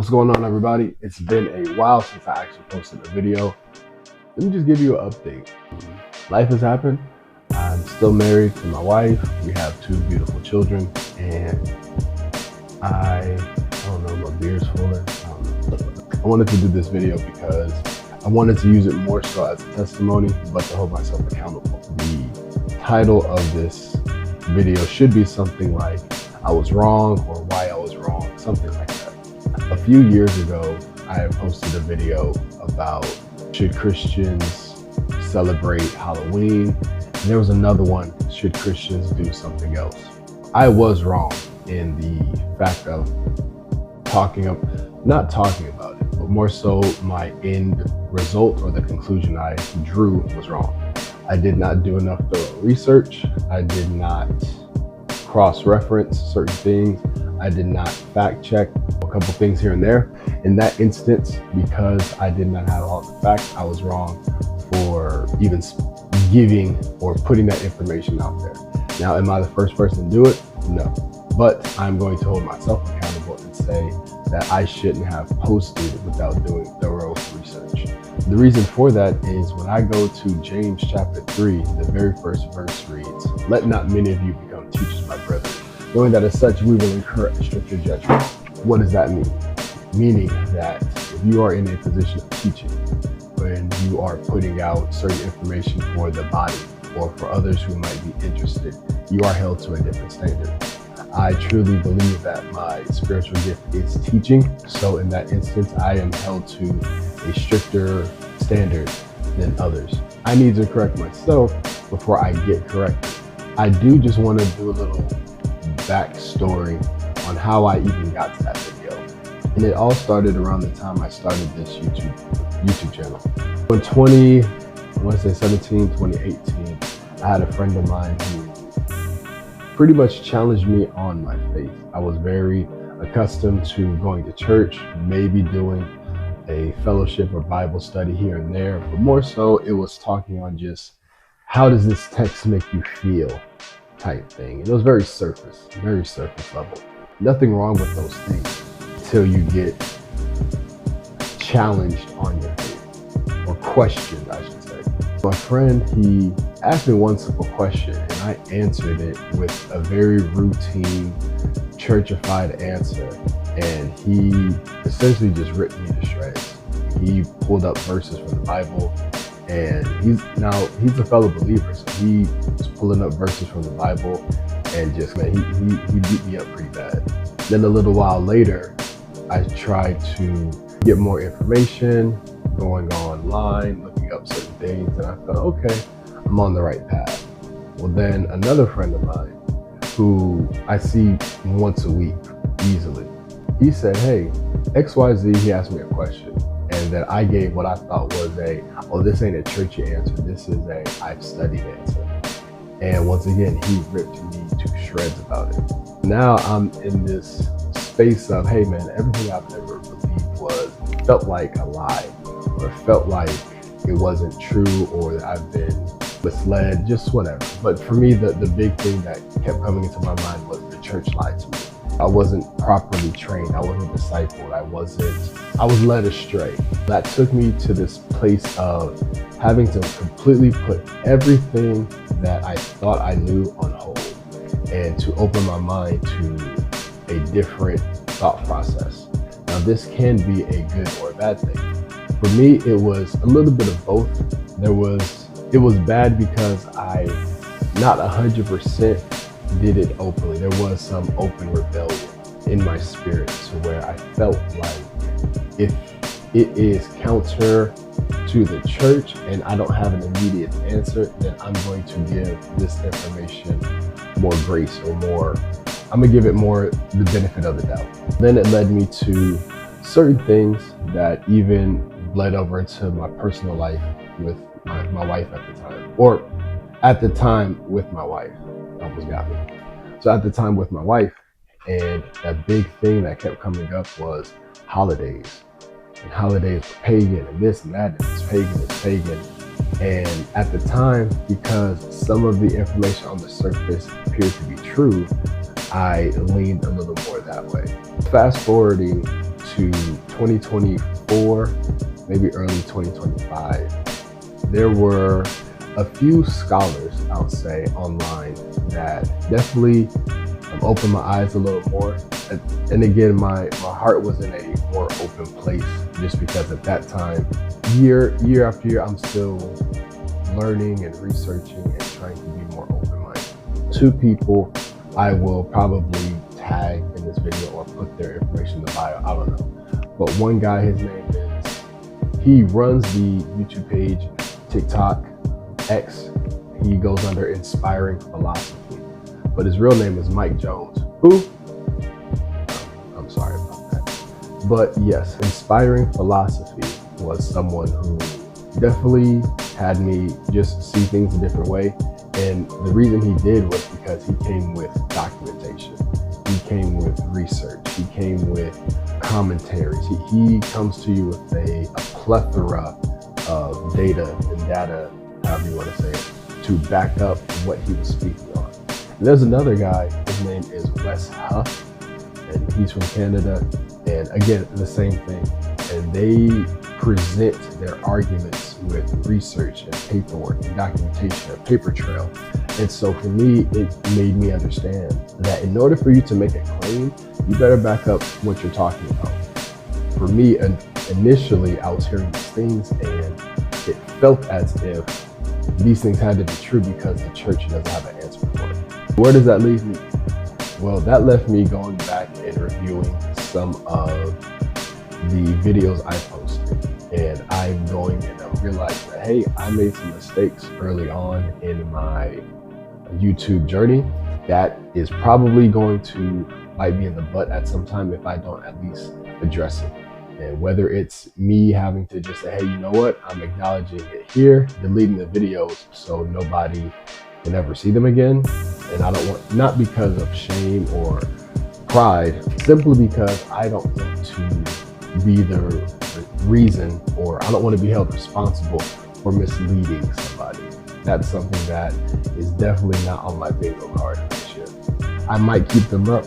What's going on, everybody? It's been a while since I actually posted a video. Let me just give you an update. Life has happened. I'm still married to my wife. We have two beautiful children, and I don't know, my beer's fuller. I wanted to do this video because I wanted to use it more so as a testimony, but to hold myself accountable. The title of this video should be something like "I was wrong" or "Why I was wrong," something like that. A few years ago, I posted a video about should Christians celebrate Halloween, and there was another one, should Christians do something else. I was wrong in the fact of not talking about it, but more so my end result or the conclusion I drew was wrong. I did not do enough thorough research. I did not cross-reference certain things. I did not fact check a couple things here and there. In that instance, because I did not have all the facts, I was wrong for even giving or putting that information out there. Now, am I the first person to do it? No. But I'm going to hold myself accountable and say that I shouldn't have posted without doing thorough research. The reason for that is when I go to James chapter 3, the very first verse reads, "Let not many of you become teachers, my brethren, knowing that as such we will incur a stricter judgment." What does that mean? Meaning that if you are in a position of teaching, when you are putting out certain information for the body or for others who might be interested, you are held to a different standard. I truly believe that my spiritual gift is teaching. So in that instance, I am held to a stricter standard than others. I need to correct myself before I get corrected. I do just want to do a little backstory on how I even got to that video. And it all started around the time I started this YouTube channel. In 2018, I had a friend of mine who pretty much challenged me on my faith. I was very accustomed to going to church, maybe doing a fellowship or Bible study here and there, but more so it was talking on just how does this text make you feel type thing. It was very surface level. Nothing wrong with those things until you get challenged on your faith, or questioned, I should say. My friend, he asked me one simple question, and I answered it with a very routine, churchified answer, and he essentially just ripped me to shreds. He pulled up verses from the Bible, and he's a fellow believer, so he was pulling up verses from the Bible, and just, man, he beat me up pretty bad. Then a little while later, I tried to get more information, going online, looking up certain things, and I thought, okay, I'm on the right path. Well, then another friend of mine who I see once a week easily, he said, "Hey, XYZ," he asked me a question, and then I gave what I thought was this ain't a churchy answer, this is a I've studied answer. And once again, he ripped me to shreds about it. Now I'm in this space of, hey man, everything I've ever believed felt like a lie, or felt like it wasn't true, or that I've been misled, just whatever. But for me, the big thing that kept coming into my mind was the church lied to me. I wasn't properly trained. I wasn't discipled. I was led astray. That took me to this place of having to completely put everything that I thought I knew on hold, and to open my mind to a different thought process. Now, this can be a good or a bad thing. For me, it was a little bit of both. It was bad because I not 100% did it openly. There was some open rebellion in my spirit to where I felt like if it is counter to the church and I don't have an immediate answer, then I'm going to give this information more grace, or I'm gonna give it more the benefit of the doubt. Then it led me to certain things that even bled over into my personal life with my wife at the time, or at the time with my wife. Almost got me. So at the time with my wife, and that big thing that kept coming up was holidays. And holidays were pagan, and this and that, and it's pagan. And at the time, because some of the information on the surface appeared to be true, I leaned a little more that way. Fast forwarding to 2024, maybe early 2025, there were a few scholars, I'll say, online that definitely opened my eyes a little more. And again, my heart was in a more open place, just because at that time, year after year, I'm still learning and researching and trying to be more open-minded. Two people I will probably tag in this video or put their information in the bio, I don't know. But one guy, his name is, he runs the YouTube page, TikTok, X. He goes under Inspiring Philosophy, but his real name is Mike Jones. Who? I'm sorry about that. But yes, Inspiring Philosophy was someone who definitely had me just see things a different way. And the reason he did was because he came with documentation. He came with research. He came with commentaries. He comes to you with a plethora of data, however you want to say it, to back up what he was speaking on. And there's another guy, his name is Wes Huff, and he's from Canada. And again, the same thing. And they present their arguments with research and paperwork and documentation, a paper trail. And so for me, it made me understand that in order for you to make a claim, you better back up what you're talking about. For me, initially, I was hearing these things and it felt as if these things had to be true because the church doesn't have an answer for it. Where does that leave me? Well, that left me going back and reviewing some of the videos I posted. And I'm going and I'm realizing that, hey, I made some mistakes early on in my YouTube journey that is probably going to bite me in the butt at some time if I don't at least address it. And whether it's me having to just say, hey, you know what, I'm acknowledging it here, deleting the videos so nobody can ever see them again. And I don't want, not because of shame or pride, simply because I don't want to be the reason, or I don't want to be held responsible for misleading somebody. That's something that is definitely not on my bingo card this year. I might keep them up,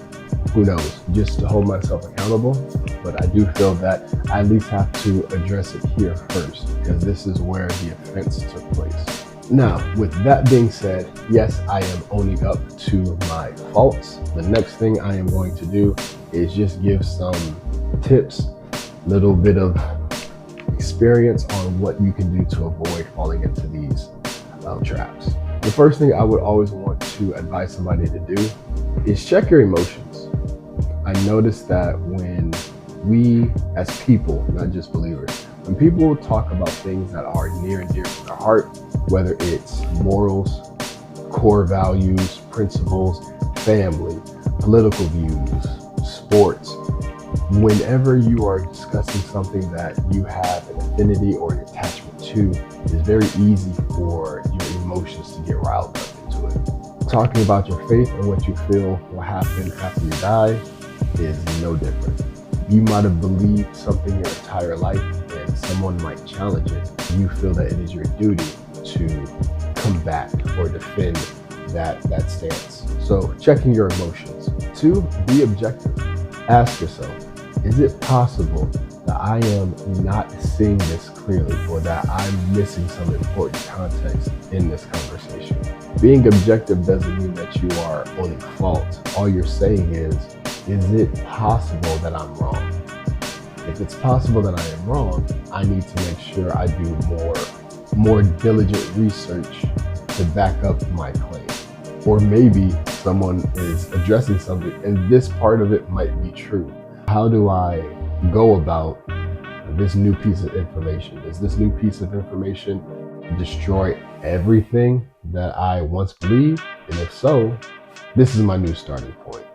who knows, just to hold myself accountable. But I do feel that I at least have to address it here first, because this is where the offense took place. Now, with that being said, yes, I am owning up to my faults. The next thing I am going to do is just give some tips, little bit of experience on what you can do to avoid falling into these traps. The first thing I would always want to advise somebody to do is check your emotions. I noticed that when we as people, not just believers, when people talk about things that are near and dear to their heart, whether it's morals, core values, principles, family, political views, sports, whenever you are discussing something that you have an affinity or an attachment to, it's very easy for your emotions to get riled up into it. Talking about your faith and what you feel will happen after you die is no different. You might have believed something your entire life and someone might challenge it. You feel that it is your duty to combat or defend that stance. So checking your emotions. 2, be objective. Ask yourself, is it possible that I am not seeing this clearly, or that I'm missing some important context in this conversation? Being objective doesn't mean that you are owning fault. All you're saying is it possible that I'm wrong? If it's possible that I am wrong, I need to make sure I do more diligent research to back up my claim. Or maybe someone is addressing something and this part of it might be true. How do I go about this new piece of information? Does this new piece of information destroy everything that I once believed? And if so, this is my new starting point.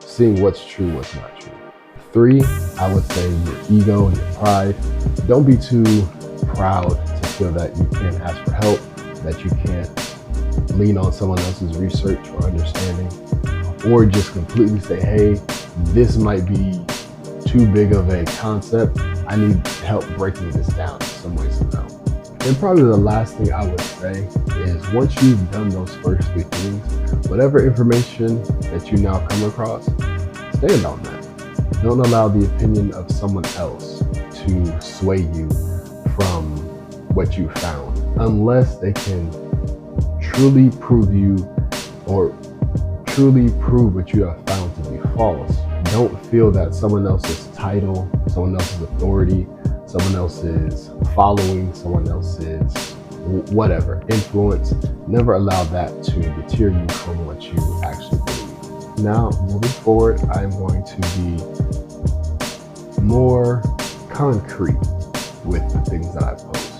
Seeing what's true, what's not true. 3, I would say your ego, your pride. Don't be too proud to feel that you can't ask for help, that you can't lean on someone else's research or understanding, or just completely say, hey, this might be too big of a concept. I need help breaking this down in some way, somehow. And probably the last thing I would say is, once you've done those first 3 things, whatever information that you now come across, stand on that. Don't allow the opinion of someone else to sway you from what you found, unless they can truly prove you or truly prove what you have found to be false. Don't feel that someone else's title, someone else's authority, someone else's following, someone else's whatever influence. Never allow that to deter you from what you actually believe. Now, moving forward, I'm going to be more concrete with the things that I post.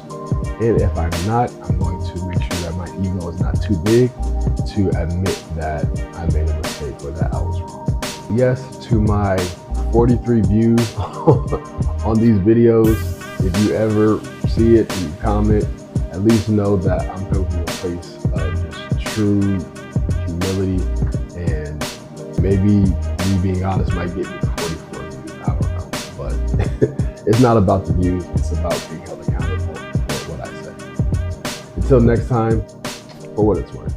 And if I'm not, I'm going to make sure that my ego is not too big to admit that I made a mistake or that I was wrong. Yes, to my 43 views on these videos, if you ever see it and you comment, at least know that I'm coming from a place of just true humility, and maybe me being honest might get me 44 views. I don't know, but it's not about the views, it's about being held accountable for what I say. Until next time, for what it's worth.